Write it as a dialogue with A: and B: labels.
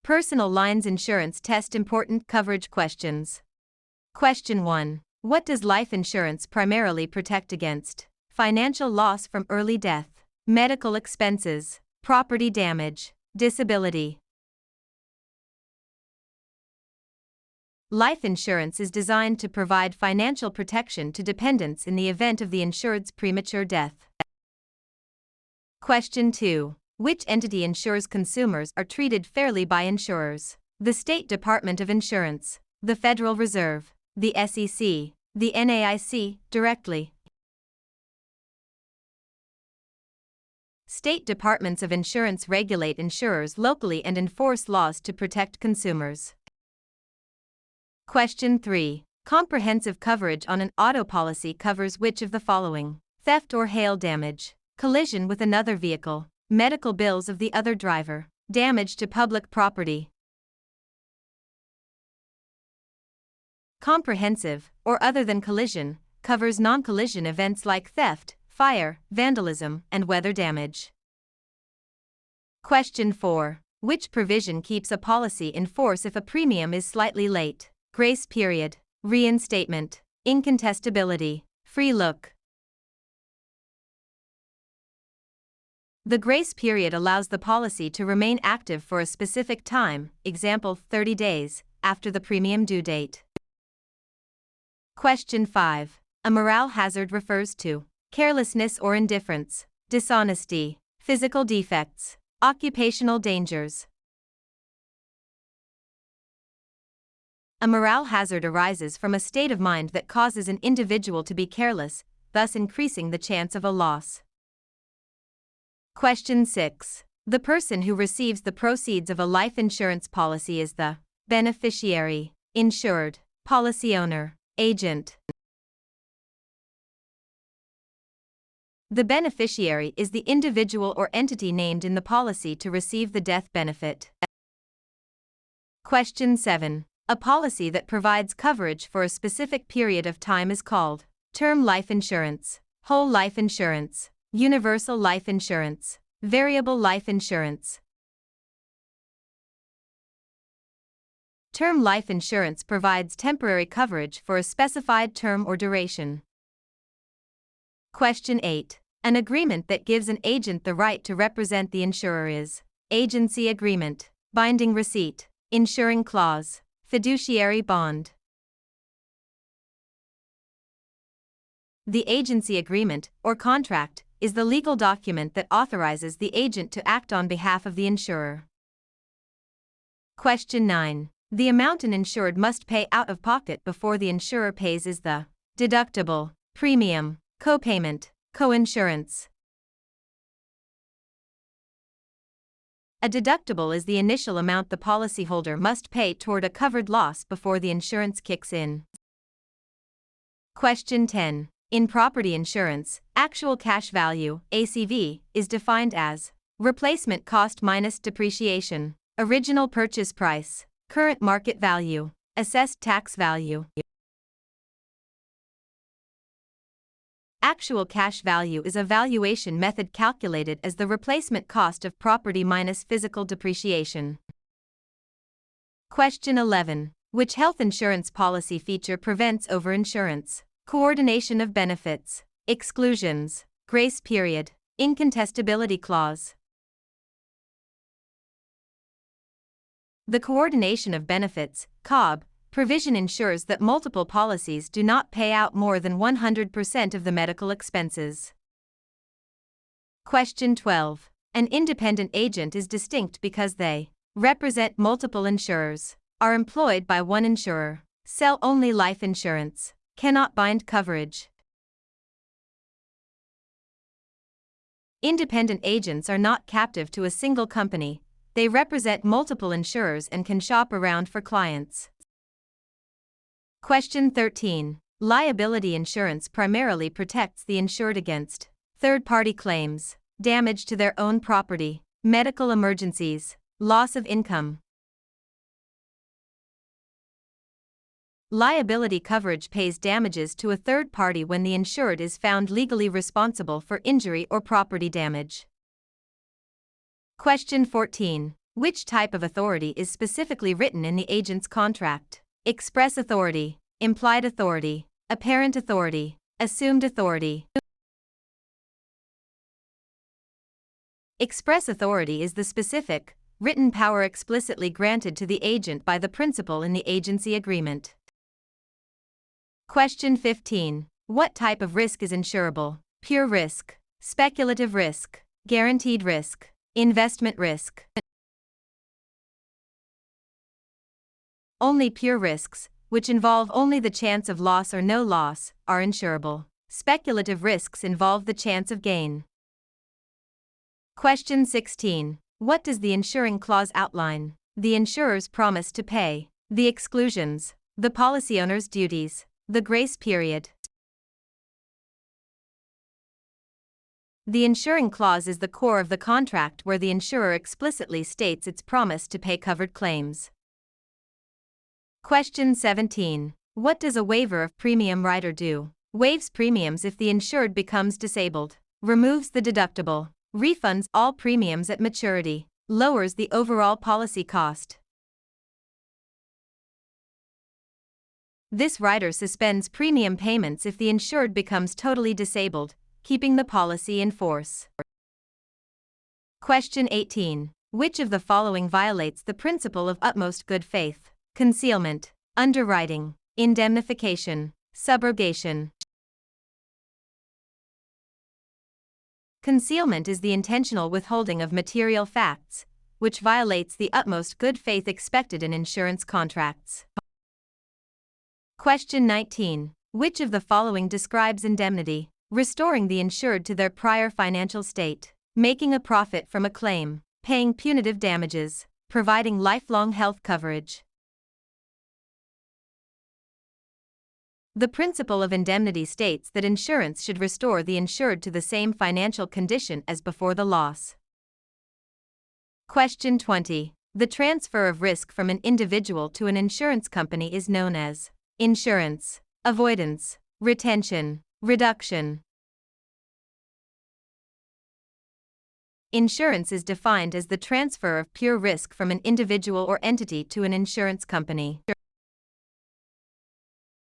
A: Personal lines insurance test important coverage questions. Question 1. What does life insurance primarily protect against? Financial loss from early death, medical expenses, property damage, disability. Life insurance is designed to provide financial protection to dependents in the event of the insured's premature death. Question 2. Which entity ensures consumers are treated fairly by insurers? The State Department of Insurance, the Federal Reserve, the SEC, the NAIC, directly. State departments of insurance regulate insurers locally and enforce laws to protect consumers. Question 3. Comprehensive coverage on an auto policy covers which of the following? Theft or hail damage, collision with another vehicle, medical bills of the other driver, damage to public property. Comprehensive, or other than collision, covers non-collision events like theft, fire, vandalism, and weather damage. Question 4. Which provision keeps a policy in force if a premium is slightly late? Grace period, reinstatement, incontestability, free look. The grace period allows the policy to remain active for a specific time, example 30 days, after the premium due date. Question 5. A morale hazard refers to carelessness or indifference, dishonesty, physical defects, occupational dangers. A morale hazard arises from a state of mind that causes an individual to be careless, thus increasing the chance of a loss. Question 6. The person who receives the proceeds of a life insurance policy is the beneficiary, insured, policy owner, agent. The beneficiary is the individual or entity named in the policy to receive the death benefit. Question 7. A policy that provides coverage for a specific period of time is called term life insurance, whole life insurance, universal life insurance, variable life insurance. Term life insurance provides temporary coverage for a specified term or duration. Question 8. An agreement that gives an agent the right to represent the insurer is agency agreement, binding receipt, insuring clause, fiduciary bond. The agency agreement, or contract, is the legal document that authorizes the agent to act on behalf of the insurer. Question 9. The amount an insured must pay out of pocket before the insurer pays is the deductible, premium, copayment, coinsurance. A deductible is the initial amount the policyholder must pay toward a covered loss before the insurance kicks in. Question 10. In property insurance, actual cash value, ACV, is defined as replacement cost minus depreciation, original purchase price, current market value, assessed tax value. Actual cash value is a valuation method calculated as the replacement cost of property minus physical depreciation. Question 11. Which health insurance policy feature prevents overinsurance? Coordination of benefits, exclusions, grace period, incontestability clause. The coordination of benefits, COB, provision ensures that multiple policies do not pay out more than 100% of the medical expenses. Question 12. An independent agent is distinct because they represent multiple insurers, are employed by one insurer, sell only life insurance, cannot bind coverage. Independent agents are not captive to a single company, they represent multiple insurers and can shop around for clients. Question 13. Liability insurance primarily protects the insured against third-party claims, damage to their own property, medical emergencies, loss of income. Liability coverage pays damages to a third party when the insured is found legally responsible for injury or property damage. Question 14. Which type of authority is specifically written in the agent's contract? Express authority, implied authority, apparent authority, assumed authority. Express authority is the specific, written power explicitly granted to the agent by the principal in the agency agreement. Question 15. What type of risk is insurable? Pure risk, speculative risk, guaranteed risk, investment risk. Only pure risks, which involve only the chance of loss or no loss, are insurable. Speculative risks involve the chance of gain. Question 16. What does the insuring clause outline? The insurer's promise to pay, the exclusions, the policy owner's duties, the grace period. The insuring clause is the core of the contract where the insurer explicitly states its promise to pay covered claims. Question 17. What does a waiver of premium rider do? Waives premiums if the insured becomes disabled, removes the deductible, refunds all premiums at maturity, lowers the overall policy cost. This rider suspends premium payments if the insured becomes totally disabled, keeping the policy in force. Question 18. Which of the following violates the principle of utmost good faith? Concealment, underwriting, indemnification, subrogation. Concealment is the intentional withholding of material facts, which violates the utmost good faith expected in insurance contracts. Question 19. Which of the following describes indemnity? Restoring the insured to their prior financial state, making a profit from a claim, paying punitive damages, providing lifelong health coverage. The principle of indemnity states that insurance should restore the insured to the same financial condition as before the loss. Question 20. The transfer of risk from an individual to an insurance company is known as insurance, avoidance, retention, reduction. Insurance is defined as the transfer of pure risk from an individual or entity to an insurance company.